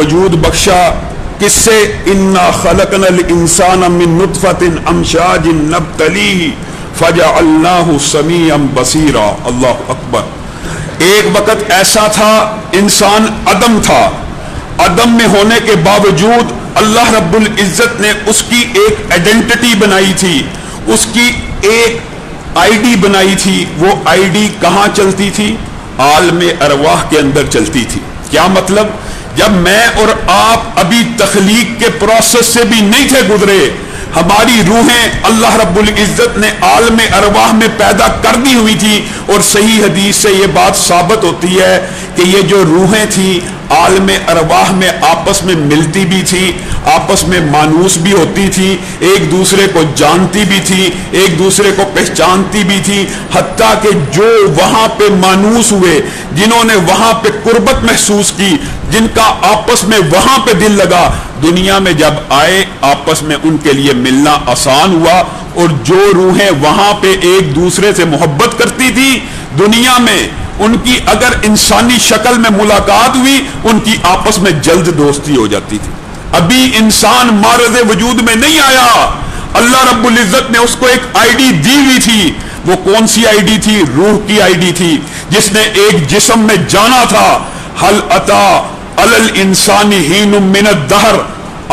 وجود بخشا کس سے؟ انا خلقنا الانسان من نطفۃ امشاج نبتلیہ فجعلناہ سمیعا بصیرا۔ اللہ اکبر۔ ایک وقت ایسا تھا انسان عدم تھا، عدم میں ہونے کے باوجود اللہ رب العزت نے اس کی ایک آئیڈینٹی بنائی تھی، اس کی ایک آئی ڈی بنائی تھی۔ وہ آئی ڈی کہاں چلتی تھی؟ عالم ارواح کے اندر چلتی تھی۔ کیا مطلب؟ جب میں اور آپ ابھی تخلیق کے پروسیس سے بھی نہیں تھے گزرے، ہماری روحیں اللہ رب العزت نے عالم ارواح میں پیدا کر دی ہوئی تھی، اور صحیح حدیث سے یہ بات ثابت ہوتی ہے کہ یہ جو روحیں تھیں عالم ارواح میں آپس میں ملتی بھی تھی، آپس میں مانوس بھی ہوتی تھی، ایک دوسرے کو جانتی بھی تھی، ایک دوسرے کو پہچانتی بھی تھی، حتیٰ کہ جو وہاں پہ مانوس ہوئے، جنہوں نے وہاں پہ قربت محسوس کی، جن کا آپس میں وہاں پہ دل لگا، دنیا میں جب آئے آپس میں ان کے لیے ملنا آسان ہوا۔ اور جو روحیں وہاں پہ ایک دوسرے سے محبت کرتی تھی، دنیا میں ان کی اگر انسانی شکل میں ملاقات ہوئی، ان کی آپس میں جلد دوستی ہو جاتی تھی۔ ابھی انسان معرض وجود میں نہیں آیا، اللہ رب العزت نے اس کو ایک آئی ڈی دی ہوئی تھی۔ وہ کون سی آئی ڈی تھی؟ روح کی آئی ڈی تھی، جس نے ایک جسم میں جانا تھا۔ ہل اتا علی الانسان حین من الدہر،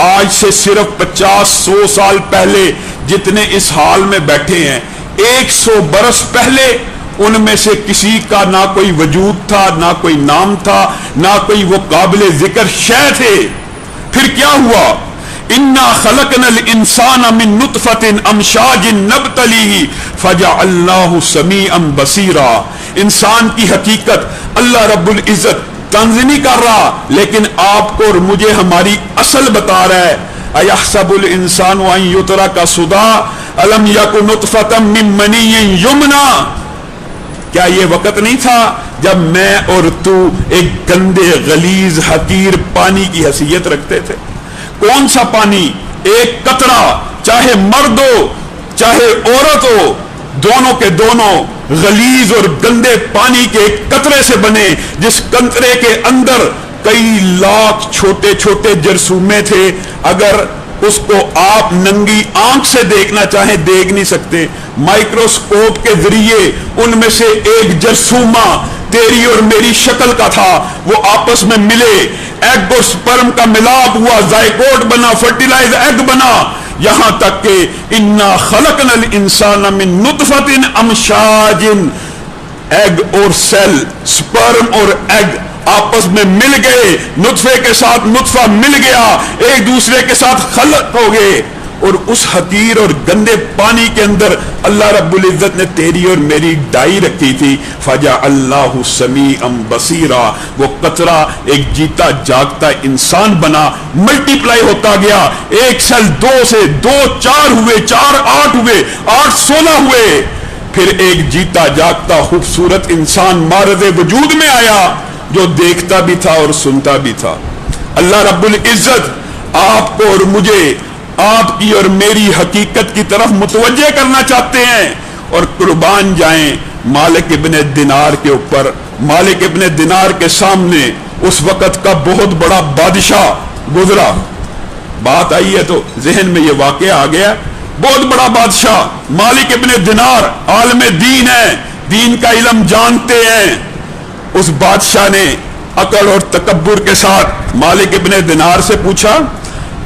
آج سے صرف 50-100 سال پہلے جتنے اس حال میں بیٹھے ہیں، 100 برس پہلے ان میں سے کسی کا نہ کوئی وجود تھا، نہ کوئی نام تھا، نہ کوئی وہ قابل ذکر شے تھے۔ پھر کیا ہوا؟ انا خلقنا الانسان من نطفۃ امشاج نبتلیہ فجعلناہ سمیعا بصیرا۔ انسان کی حقیقت اللہ رب العزت طنز نہیں کر رہا، لیکن آپ کو اور مجھے ہماری اصل بتا رہا ہے۔ ایحسب الانسان ان یترک سدی الم یک نطفۃ من منی یمنی۔ کیا یہ وقت نہیں تھا جب میں اور تو ایک گندے غلیظ حقیر پانی کی حیثیت رکھتے تھے؟ کون سا پانی؟ ایک قطرہ، چاہے مرد ہو چاہے عورت ہو، دونوں کے دونوں غلیظ اور گندے پانی کے ایک قطرے سے بنے، جس قطرے کے اندر کئی لاکھ چھوٹے چھوٹے جرثومے تھے۔ اگر اس کو آپ ننگی آنکھ سے دیکھنا چاہیں دیکھ نہیں سکتے، مائکروسکوپ کے ذریعے ان میں سے ایک جرثومہ تیری اور میری شکل کا تھا، وہ آپس میں ملے، ایگ اور سپرم کا ملاپ ہوا، زائگوٹ بنا، فرٹیلائز ایگ بنا، یہاں تک کہ انا خلقنا الانسان من نطفۃ امشاج، ایگ اور سیل، سپرم اور ایگ آپس میں مل گئے، نطفے کے ساتھ نطفہ مل گیا، ایک دوسرے کے ساتھ خلق ہو گئے، اور اس حقیر اور گندے پانی کے اندر اللہ رب العزت نے تیری اور میری ڈائی رکھی تھی۔ فجعلناہ سمیعا بصیرا، وہ قطرہ ایک جیتا جاگتا انسان بنا، ملٹی پلائی ہوتا گیا، ایک سیل 2 سے 2 4 ہوئے، 4 8 ہوئے، 8 16 ہوئے، پھر ایک جیتا جاگتا خوبصورت انسان معرض وجود میں آیا، جو دیکھتا بھی تھا اور سنتا بھی تھا۔ اللہ رب العزت آپ کو اور مجھے آپ کی اور میری حقیقت کی طرف متوجہ کرنا چاہتے ہیں، اور قربان جائیں مالک ابن دینار کے اوپر۔ مالک ابن دینار کے سامنے اس وقت کا بہت بڑا بادشاہ گزرا، بات آئی ہے تو ذہن میں یہ واقعہ آ گیا۔ بہت بڑا بادشاہ مالک ابن دینار، عالم دین ہے، دین کا علم جانتے ہیں۔ اس بادشاہ نے عقل اور تکبر کے ساتھ مالک ابن دینار سے پوچھا،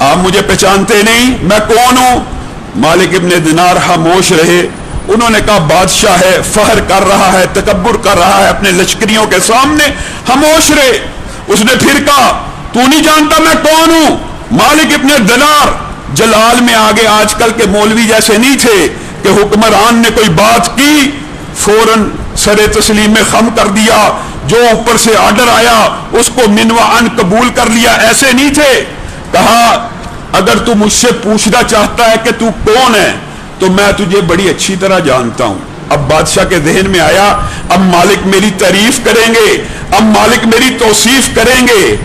آپ مجھے پہچانتے نہیں، میں کون ہوں؟ مالک ابن دینار خاموش رہے۔ انہوں نے کہا بادشاہ ہے، فخر کر رہا ہے، تکبر کر رہا ہے اپنے لشکریوں کے سامنے، خاموش رہے۔ اس نے پھر کہا تو نہیں جانتا میں کون ہوں؟ مالک ابن دینار جلال میں آگے، آج کل کے مولوی جیسے نہیں تھے کہ حکمران نے کوئی بات کی فوراً سر تسلیم میں خم کر دیا، جو اوپر سے آرڈر آیا اس کو من و عن قبول کر لیا، ایسے نہیں تھے۔ کہا اگر تو مجھ سے پوچھنا چاہتا ہے کہ تو کون ہے تو میں تجھے بڑی اچھی طرح جانتا ہوں۔ اب بادشاہ کے ذہن میں آیا اب مالک میری تعریف کریں گے، اب مالک میری توصیف کریں گے۔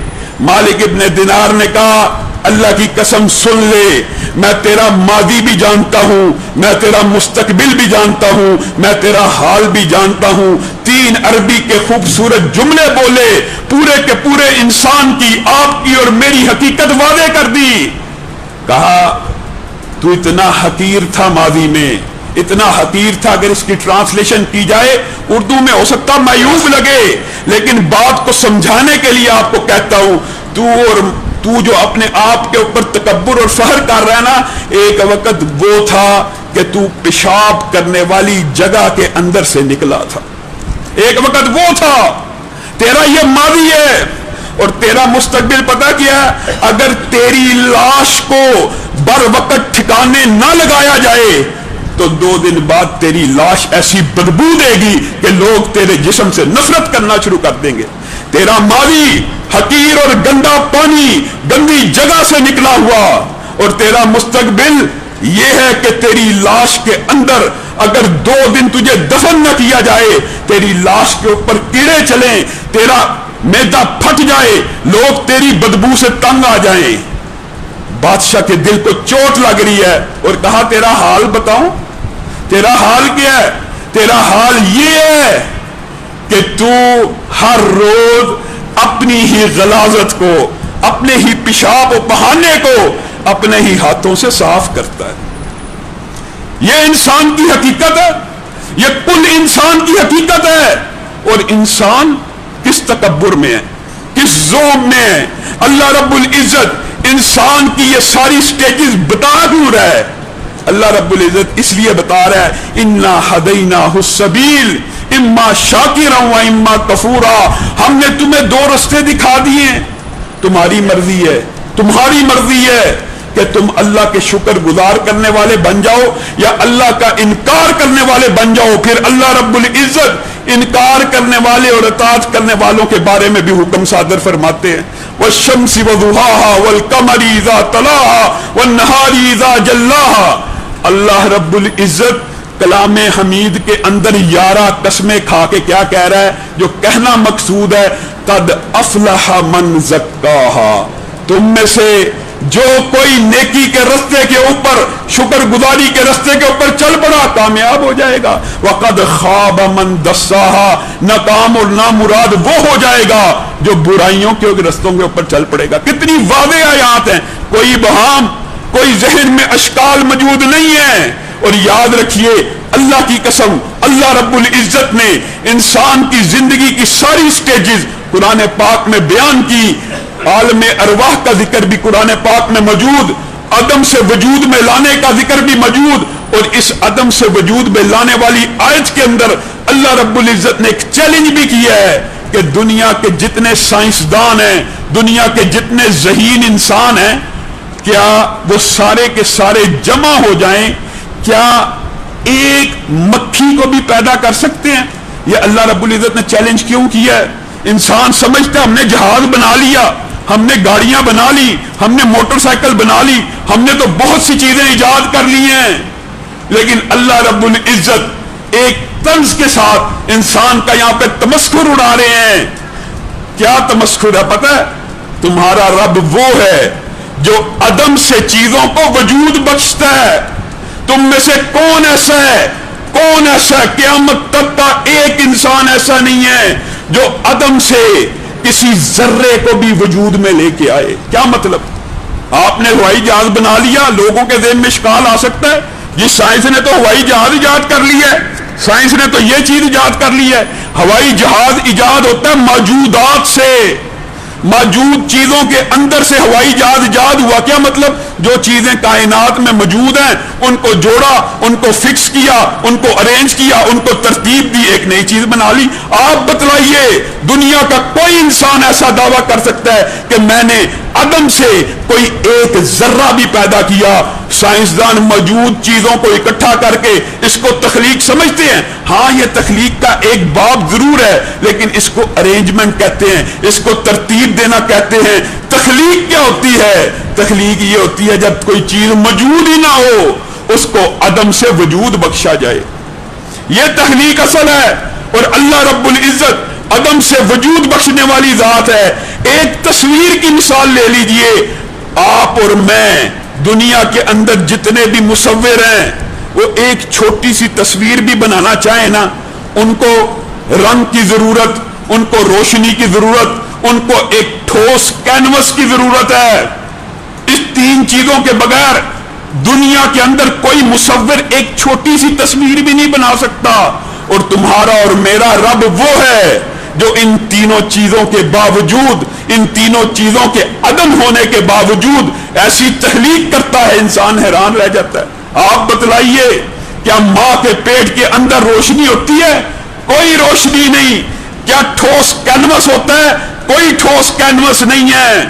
مالک ابن دینار نے کہا اللہ کی قسم سن لے، میں تیرا ماضی بھی جانتا ہوں، میں تیرا مستقبل بھی جانتا ہوں، میں تیرا حال بھی جانتا ہوں۔ 3 عربی کے خوبصورت جملے بولے، پورے کے پورے انسان کی، آپ کی اور میری حقیقت واضح کر دی۔ کہا تو اتنا حقیر تھا ماضی میں، اتنا حقیر تھا، اگر اس کی ٹرانسلیشن کی جائے اردو میں ہو سکتا معیوب لگے، لیکن بات کو سمجھانے کے لیے آپ کو کہتا ہوں، تو جو اپنے آپ کے اوپر تکبر اور فخر کر رہا ہے نا، ایک وقت وہ تھا کہ تو پیشاب کرنے والی جگہ کے اندر سے نکلا تھا، ایک وقت وہ تھا۔ تیرا یہ ماضی ہے اور تیرا مستقبل پتہ کیا ہے؟ اگر تیری لاش کو بر وقت ٹھکانے نہ لگایا جائے تو 2 دن بعد تیری لاش ایسی بدبو دے گی کہ لوگ تیرے جسم سے نفرت کرنا شروع کر دیں گے۔ تیرا ماضی حقیر اور گندا پانی، گندی جگہ سے نکلا ہوا، اور تیرا مستقبل یہ ہے کہ تیری لاش کے اندر اگر 2 دن تجھے دفن نہ کیا جائے، تیری لاش کے اوپر کیڑے چلیں، تیرا معدہ پھٹ جائے، لوگ تیری بدبو سے تنگ آ جائیں۔ بادشاہ کے دل کو چوٹ لگ رہی ہے اور کہا تیرا حال بتاؤں؟ تیرا حال کیا ہے؟ تیرا حال یہ ہے کہ تو ہر روز اپنی ہی غلاظت کو، اپنے ہی پیشاب و بہانے کو اپنے ہی ہاتھوں سے صاف کرتا ہے۔ یہ انسان کی حقیقت ہے، یہ کل انسان کی حقیقت ہے۔ اور انسان کس تکبر میں ہے، کس ذوق میں ہے؟ اللہ رب العزت انسان کی یہ ساری سٹیجز بتا کیوں رہا ہے؟ اللہ رب العزت اس لیے بتا رہا ہے انا ہدیناہ السبیل اما شاکرا و اما کفورا، ہم نے تمہیں 2 راستے دکھا دیے ہیں، تمہاری مرضی ہے، تمہاری مرضی ہے کہ تم اللہ کے شکر گزار کرنے والے بن جاؤ یا اللہ کا انکار کرنے والے بن جاؤ۔ پھر اللہ رب العزت انکار کرنے والے اور اطاعت کرنے والوں کے بارے میں بھی حکم صادر فرماتے ہیں، والشمس وضحاها والقمر اذا تلاها والنهار اذا جلاها۔ اللہ رب العزت کلام حمید کے اندر 11 قسمیں کھا کے کیا کہہ رہا ہے؟ جو کہنا مقصود ہے قد افلح من زکاها، تم میں سے جو کوئی نیکی کے رستے کے اوپر، شکر گزاری کے رستے کے اوپر چل پڑا کامیاب ہو جائے گا، وقد خاب من دساها، ناکام اور نامراد وہ ہو جائے گا جو برائیوں کے رستوں کے اوپر چل پڑے گا۔ کتنی واضح آیات ہیں، کوئی بہام، کوئی ذہن میں اشکال موجود نہیں ہے۔ اور یاد رکھیے اللہ کی قسم، اللہ رب العزت نے انسان کی زندگی کی ساری سٹیجز قرآن پاک میں بیان کی۔ عالم ارواح کا ذکر بھی قرآن پاک میں موجود، عدم سے وجود میں لانے کا ذکر بھی موجود، اور اس عدم سے وجود میں لانے والی آیت کے اندر اللہ رب العزت نے ایک چیلنج بھی کیا ہے کہ دنیا کے جتنے سائنسدان ہیں، دنیا کے جتنے ذہین انسان ہیں، کیا وہ سارے کے سارے جمع ہو جائیں، کیا ایک مکھی کو بھی پیدا کر سکتے ہیں؟ یہ اللہ رب العزت نے چیلنج کیوں کیا ہے؟ انسان سمجھتا ہم نے جہاز بنا لیا، ہم نے گاڑیاں بنا لی، ہم نے موٹر سائیکل بنا لی، ہم نے تو بہت سی چیزیں ایجاد کر لی ہیں، لیکن اللہ رب العزت ایک طنز کے ساتھ انسان کا یہاں پہ تمسخر اڑا رہے ہیں۔ کیا تمسخر ہے پتہ ہے؟ تمہارا رب وہ ہے جو عدم سے چیزوں کو وجود بخشتا ہے۔ تم میں سے کون ایسا ہے، کون ایسا ہے؟ قیامت تک کا ایک انسان ایسا نہیں ہے جو عدم سے کسی ذرے کو بھی وجود میں لے کے آئے۔ کیا مطلب؟ آپ نے ہوائی جہاز بنا لیا، لوگوں کے ذہن میں اشکال آ سکتا ہے جی سائنس نے تو ہوائی جہاز ایجاد کر لیا ہے، سائنس نے تو یہ چیز ایجاد کر لی ہے۔ ہوائی جہاز ایجاد ہوتا ہے موجودات سے، موجود چیزوں کے اندر سے ہوائی جہاز ایجاد ہوا۔ کیا مطلب؟ جو چیزیں کائنات میں موجود ہیں ان کو جوڑا، ان کو فکس کیا، ان کو ارینج کیا، ان کو ترتیب دی، ایک نئی چیز بنا لی۔ آپ بتلائیے دنیا کا کوئی انسان ایسا دعویٰ کر سکتا ہے کہ میں نے عدم سے کوئی ایک ذرہ بھی پیدا کیا؟ سائنسدان موجود چیزوں کو اکٹھا کر کے اس کو تخلیق سمجھتے ہیں۔ ہاں یہ تخلیق کا ایک باب ضرور ہے، لیکن اس کو ارینجمنٹ کہتے ہیں، اس کو ترتیب دینا کہتے ہیں۔ تخلیق کیا ہوتی ہے؟ تخلیق یہ ہوتی ہے جب کوئی چیز موجود ہی نہ ہو اس کو عدم سے وجود بخشا جائے، یہ تخلیق اصل ہے۔ اور اللہ رب العزت عدم سے وجود بخشنے والی ذات ہے۔ ایک تصویر کی مثال لے لیجئے، آپ اور میں دنیا کے اندر جتنے بھی مصور ہیں وہ ایک چھوٹی سی تصویر بھی بنانا چاہیں نا، ان کو رنگ کی ضرورت، ان کو روشنی کی ضرورت، ان کو ایک ٹھوس کینوس کی ضرورت ہے۔ اس تین چیزوں کے بغیر دنیا کے اندر کوئی مصور ایک چھوٹی سی تصویر بھی نہیں بنا سکتا۔ اور تمہارا اور میرا رب وہ ہے جو ان تینوں چیزوں کے باوجود، ان تینوں چیزوں کے عدم ہونے کے باوجود ایسی تخلیق کرتا ہے، انسان حیران رہ جاتا ہے۔ آپ بتلائیے، کیا ماں کے پیٹ کے اندر روشنی ہوتی ہے؟ کوئی روشنی نہیں۔ کیا ٹھوس کینوس ہوتا ہے؟ کوئی ٹھوس کینوس نہیں ہے۔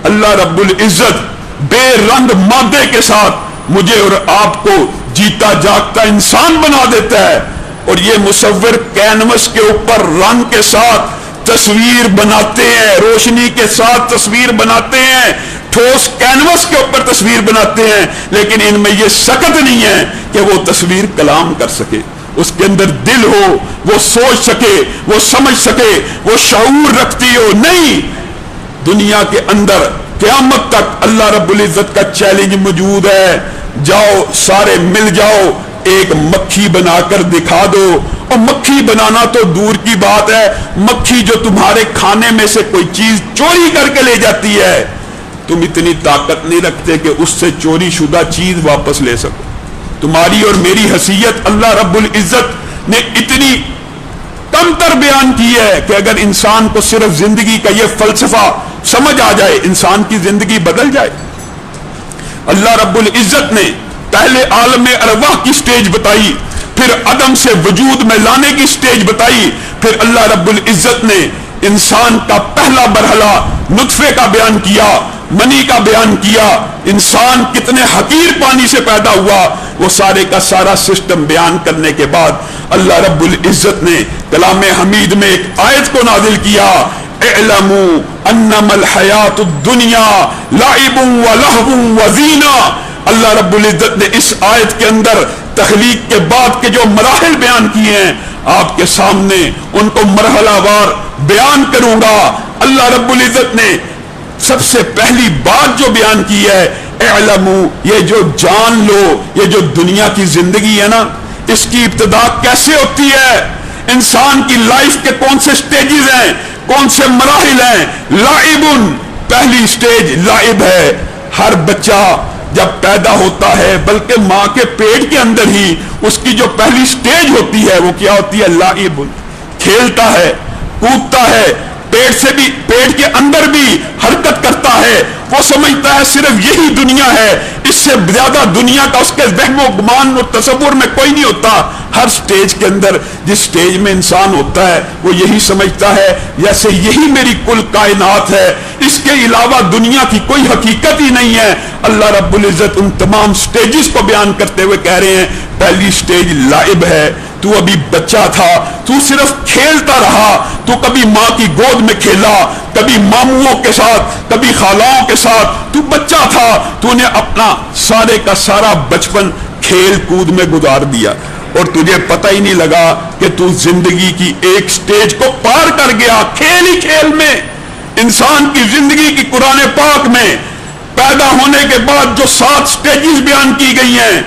اللہ رب العزت بے رنگ مادے کے ساتھ مجھے اور آپ کو جیتا جاگتا انسان بنا دیتا ہے، اور یہ مصور کینوس کے اوپر رنگ کے ساتھ تصویر بناتے ہیں، روشنی کے ساتھ تصویر بناتے ہیں، ٹھوس کینوس کے اوپر تصویر بناتے ہیں، لیکن ان میں یہ سکت نہیں ہے کہ وہ تصویر کلام کر سکے، اس کے اندر دل ہو، وہ سوچ سکے، وہ سمجھ سکے، وہ شعور رکھتی ہو۔ نہیں، دنیا کے اندر قیامت تک اللہ رب العزت کا چیلنج موجود ہے، جاؤ سارے مل جاؤ، ایک مکھی بنا کر دکھا دو۔ اور مکھی بنانا تو دور کی بات ہے، مکھی جو تمہارے کھانے میں سے کوئی چیز چوری کر کے لے جاتی ہے، تم اتنی طاقت نہیں رکھتے کہ اس سے چوری شدہ چیز واپس لے سکو۔ تمہاری اور میری حیثیت اللہ رب العزت نے اتنی کم تر بیان کی ہے کہ اگر انسان کو صرف زندگی کا یہ فلسفہ سمجھ آ جائے، انسان کی زندگی بدل جائے۔ اللہ رب العزت نے پہلے عالم ارواح کی سٹیج بتائی، پھر عدم سے وجود میں لانے کی سٹیج بتائی، پھر اللہ رب العزت نے انسان کا پہلا مرحلہ نطفے کا بیان کیا، منی کا بیان کیا، انسان کتنے حقیر پانی سے پیدا ہوا، وہ سارے کا سارا سسٹم بیان کرنے کے بعد اللہ رب العزت نے کلام حمید میں ایک آیت کو نازل کیا، اعلموا انما الحیات الدنیا لعب ولہو وزینہ۔ اللہ رب العزت نے اس آیت کے اندر تخلیق کے بعد کے جو مراحل بیان کیے ہیں آپ کے سامنے ان کو مرحلہ وار بیان کروں گا۔ اللہ رب العزت نے سب سے پہلی بات جو بیان کی ہے، اعلموا، یہ جو جان لو، یہ جو دنیا کی زندگی ہے نا، اس کی ابتدا کیسے ہوتی ہے، انسان کی لائف کے کون سے سٹیجز ہیں، کون سے مراحل ہیں۔ لعب، پہلی سٹیج لعب ہے۔ ہر بچہ جب پیدا ہوتا ہے، بلکہ ماں کے پیٹ کے اندر ہی اس کی جو پہلی سٹیج ہوتی ہے وہ کیا ہوتی ہے؟ لعب، کھیلتا ہے، کودتا ہے، پیٹ سے بھی، پیٹ کے اندر بھی حرکت کرتا ہے، وہ سمجھتا ہے صرف یہی دنیا ہے، اس سے زیادہ دنیا کا اس کے ذہن و گمان اور تصور میں کوئی نہیں ہوتا۔ ہر سٹیج کے اندر جس سٹیج میں انسان ہوتا ہے وہ یہی سمجھتا ہے جیسے یہی میری کل کائنات ہے، اس کے علاوہ دنیا کی کوئی حقیقت ہی نہیں ہے۔ اللہ رب العزت ان تمام سٹیجز کو بیان کرتے ہوئے کہہ رہے ہیں پہلی سٹیج لعب ہے، تو ابھی بچہ تھا، تو صرف کھیلتا رہا، تو کبھی ماں کی گود میں کھیلا، کبھی ماموں کے ساتھ، کبھی خالاؤں کے ساتھ، تو بچہ تھا، تو نے اپنا سارے کا سارا بچپن کھیل کود میں گزار دیا، اور تجھے پتہ ہی نہیں لگا کہ تو زندگی کی ایک سٹیج کو پار کر گیا کھیل ہی کھیل میں۔ انسان کی زندگی کی قرآن پاک میں پیدا ہونے کے بعد جو 7 سٹیجز بیان کی گئی ہیں،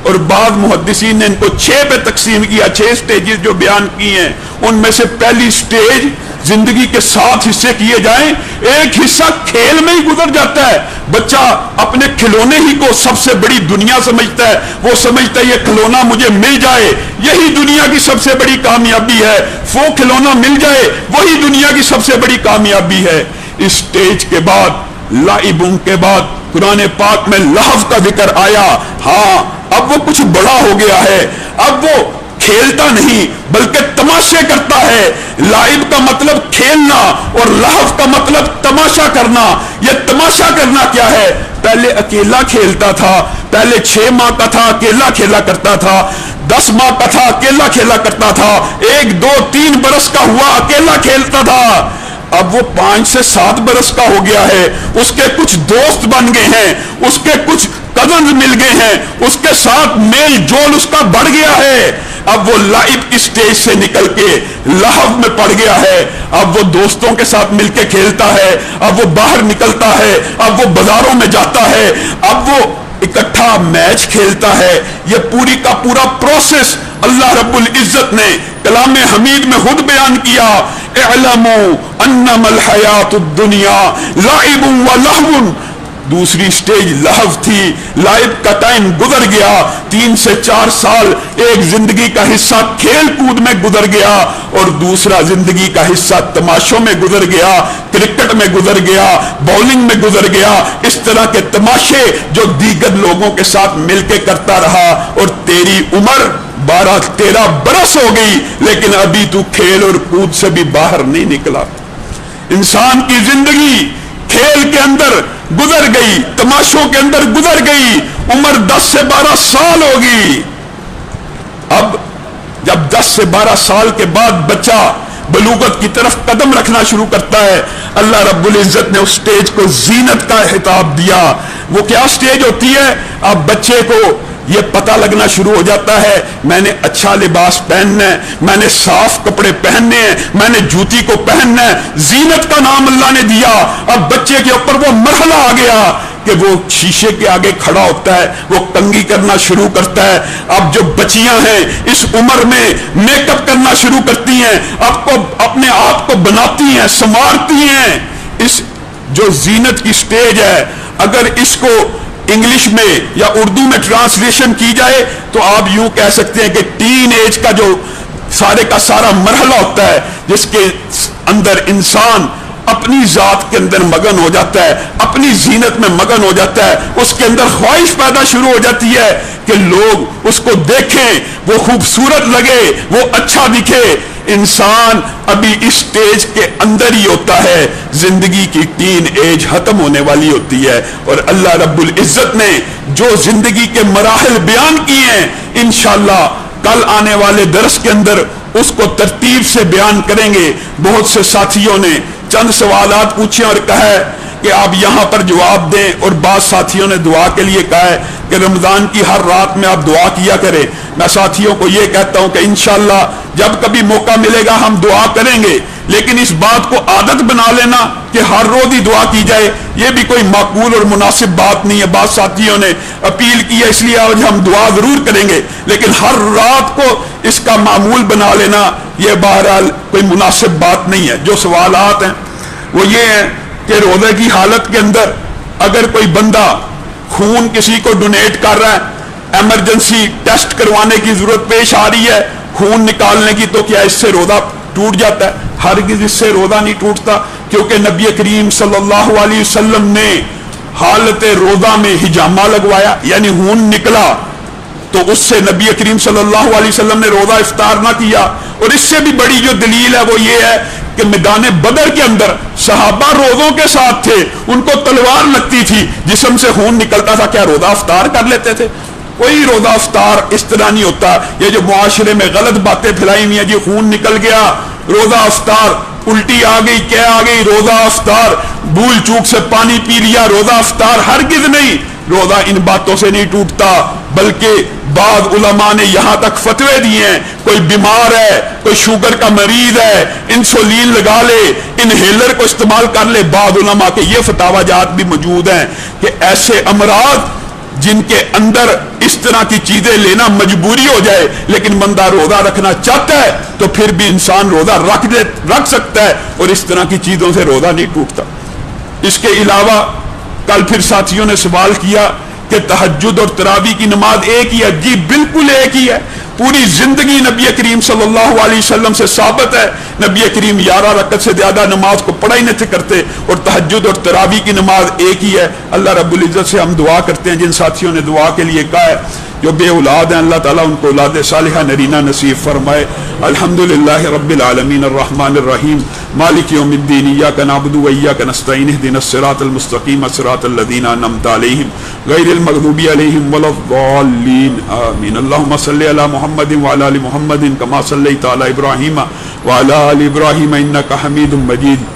اور بعض محدثین نے ان کو 6 پہ تقسیم کیا، 6 سٹیجز جو بیان کی ہیں، ان میں سے پہلی سٹیج زندگی کے 7 حصے کیے جائیں، ایک حصہ کھیل میں ہی گزر جاتا ہے۔ بچہ اپنے کھلونے ہی کو سب سے بڑی دنیا سمجھتا ہے، وہ سمجھتا ہے یہ کھلونا مجھے مل جائے یہی دنیا کی سب سے بڑی کامیابی ہے، وہ کھلونا مل جائے وہی دنیا کی سب سے بڑی کامیابی ہے۔ اس سٹیج کے بعد، لعبوں کے بعد قرآن پاک میں لہو کا ذکر آیا۔ ہاں، اب وہ کچھ بڑا ہو گیا ہے، اب وہ کھیلتا نہیں بلکہ تماشے کرتا ہے۔ لعب کا مطلب کھیلنا اور لہو کا مطلب تماشا کرنا۔ یہ تماشا کرنا کیا ہے؟ پہلے اکیلا کھیلتا تھا، پہلے 6 ماہ کا تھا اکیلا کھیلا کرتا تھا، 10 ماہ کا تھا اکیلا کھیلا کرتا تھا، 1 2 3 برس کا ہوا اکیلا کھیلتا تھا، اب وہ 5 سے 7 برس کا ہو گیا ہے، اس کے کچھ دوست بن گئے ہیں، اس کے کچھ کزنز مل گئے ہیں، اس کے ساتھ میل جول اس کا بڑھ گیا ہے۔ اب وہ لائب کی سٹیج سے نکل کے لہو میں پڑ گیا ہے. اب وہ دوستوں کے ساتھ مل کے کھیلتا ہے, اب وہ باہر نکلتا ہے, اب وہ بازاروں میں جاتا ہے, اب وہ اکٹھا میچ کھیلتا ہے. یہ پوری کا پورا پروسیس اللہ رب العزت نے کلام حمید میں خود بیان کیا. اعلموا انما الحیات الدنیا لعب و لہو. دوسری سٹیج لہو تھی, لائب کا ٹائم گزر گیا, 3 سے 4 سال ایک زندگی کا حصہ کھیل کود میں گزر گیا اور دوسرا زندگی کا حصہ تماشوں میں گزر گیا, کرکٹ میں گزر گیا, بولنگ میں گزر گیا. اس طرح کے تماشے جو دیگر لوگوں کے ساتھ مل کے کرتا رہا, اور تیری عمر 12-13 برس ہو گئی لیکن ابھی تو کھیل اور کود سے بھی باہر نہیں نکلا. انسان کی زندگی کھیل کے اندر گزر گئی, تماشوں کے اندر گزر گئی, عمر 10 سے 12 سال ہوگی. اب جب 10 سے 12 سال کے بعد بچہ بلوغت کی طرف قدم رکھنا شروع کرتا ہے, اللہ رب العزت نے اس سٹیج کو زینت کا خطاب دیا. وہ کیا سٹیج ہوتی ہے؟ اب بچے کو یہ پتہ لگنا شروع ہو جاتا ہے میں نے اچھا لباس پہننا ہے, میں نے صاف کپڑے پہننے ہیں, میں نے جوتی کو پہننا ہے. زینت کا نام اللہ نے دیا. اب بچے کے اوپر وہ مرحلہ آ گیا کہ وہ شیشے کے آگے کھڑا ہوتا ہے, وہ کنگھی کرنا شروع کرتا ہے. اب جو بچیاں ہیں اس عمر میں میک اپ کرنا شروع کرتی ہیں, اب کو اپنے آپ کو بناتی ہیں, سنوارتی ہیں. اس جو زینت کی سٹیج ہے, اگر اس کو انگلش میں یا اردو میں ٹرانسلیشن کی جائے تو آپ یوں کہہ سکتے ہیں کہ ٹین ایج کا جو سارے کا سارا مرحلہ ہوتا ہے جس کے اندر انسان اپنی ذات کے اندر مگن ہو جاتا ہے, اپنی زینت میں مگن ہو جاتا ہے. اس کے اندر خواہش پیدا شروع ہو جاتی ہے کہ لوگ اس کو دیکھیں, وہ خوبصورت لگے, وہ اچھا دکھے. انسان ابھی اس سٹیج کے اندر ہی ہوتا ہے, زندگی کی ٹین ایج ختم ہونے والی ہوتی ہے. اور اللہ رب العزت نے جو زندگی کے مراحل بیان کیے ہیں انشاءاللہ کل آنے والے درس کے اندر اس کو ترتیب سے بیان کریں گے. بہت سے ساتھیوں نے چند سوالات پوچھے اور کہا ہے کہ آپ یہاں پر جواب دیں, اور بعض ساتھیوں نے دعا کے لیے کہا ہے کہ رمضان کی ہر رات میں آپ دعا کیا کریں. میں ساتھیوں کو یہ کہتا ہوں کہ انشاءاللہ جب کبھی موقع ملے گا ہم دعا کریں گے, لیکن اس بات کو عادت بنا لینا کہ ہر روز ہی دعا کی جائے یہ بھی کوئی معقول اور مناسب بات نہیں ہے. بعض ساتھیوں نے اپیل کی ہے اس لیے آج ہم دعا ضرور کریں گے, لیکن ہر رات کو اس کا معمول بنا لینا یہ بہرحال کوئی مناسب بات نہیں ہے. جو سوالات ہیں وہ یہ ہیں کہ روزے کی حالت کے اندر اگر کوئی بندہ خون کسی کو ڈونیٹ کر رہا ہے, ایمرجنسی ٹیسٹ کروانے کی ضرورت پیش آ رہی ہے خون نکالنے کی, تو کیا اس سے روزہ ٹوٹ جاتا ہے؟ ہرگز اس سے روزہ نہیں ٹوٹتا, کیونکہ نبی کریم صلی اللہ علیہ وسلم نے حالت روزہ میں حجامہ لگوایا, یعنی خون نکلا تو اس سے نبی کریم صلی اللہ علیہ وسلم نے روزہ افطار نہ کیا. اور اس سے بھی بڑی جو دلیل ہے وہ یہ ہے کہ میدان بدر کے اندر صحابہ روزوں کے ساتھ تھے, ان کو تلوار لگتی تھی, جسم سے خون نکلتا تھا, کیا روزہ افطار کر لیتے تھے؟ کوئی روزہ افطار اس طرح نہیں ہوتا. یہ جو معاشرے میں غلط باتیں پھیلائی ہوئی ہیں, جی خون نکل گیا روزہ افطار, الٹی آ گئی, کیا آ گئی, روزہ افطار, بھول چوک سے پانی پی لیا روزہ افطار, ہرگز نہیں. روزہ ان باتوں سے نہیں ٹوٹتا, بلکہ بعض علماء نے یہاں تک فتوے دیے ہیں کوئی بیمار ہے, کوئی شوگر کا مریض ہے, انسولین لگا لے, انہیلر کو استعمال کر لے. بعض علماء کے یہ فتاوی جات بھی موجود ہیں کہ ایسے امراض جن کے اندر اس طرح کی چیزیں لینا مجبوری ہو جائے لیکن بندہ روزہ رکھنا چاہتا ہے تو پھر بھی انسان روزہ رکھ سکتا ہے, اور اس طرح کی چیزوں سے روزہ نہیں ٹوٹتا. اس کے علاوہ کل پھر ساتھیوں نے سوال کیا کہ تہجد اور تراویح کی نماز ایک ہی ہے. جی بالکل ایک ہی ہے, پوری زندگی نبی کریم صلی اللہ علیہ وسلم سے ثابت ہے. نبی کریم 11 رکعت سے زیادہ نماز کو پڑھا ہی نہیں کرتے, اور تہجد اور تراویح کی نماز ایک ہی ہے. اللہ رب العزت سے ہم دعا کرتے ہیں جن ساتھیوں نے دعا کے لیے کہا ہے, جو بے اولاد ہیں اللہ تعالیٰ ان کو اولاد صالحہ نرینہ نصیب فرمائے. الحمدللہ رب العالمین الرحمن الرحیم مالک یوم الدین ایاک نعبد و ایاک نستعین اہدنا الصراط المستقیم صراط الذین انعمت علیہم غیر المغضوب علیہم ولا الضالین آمین. اللہم صلی علی محمد وعلی آل محمد کما صلیت علی ابراہیم وعلی آل ابراہیم انک حمید مجید.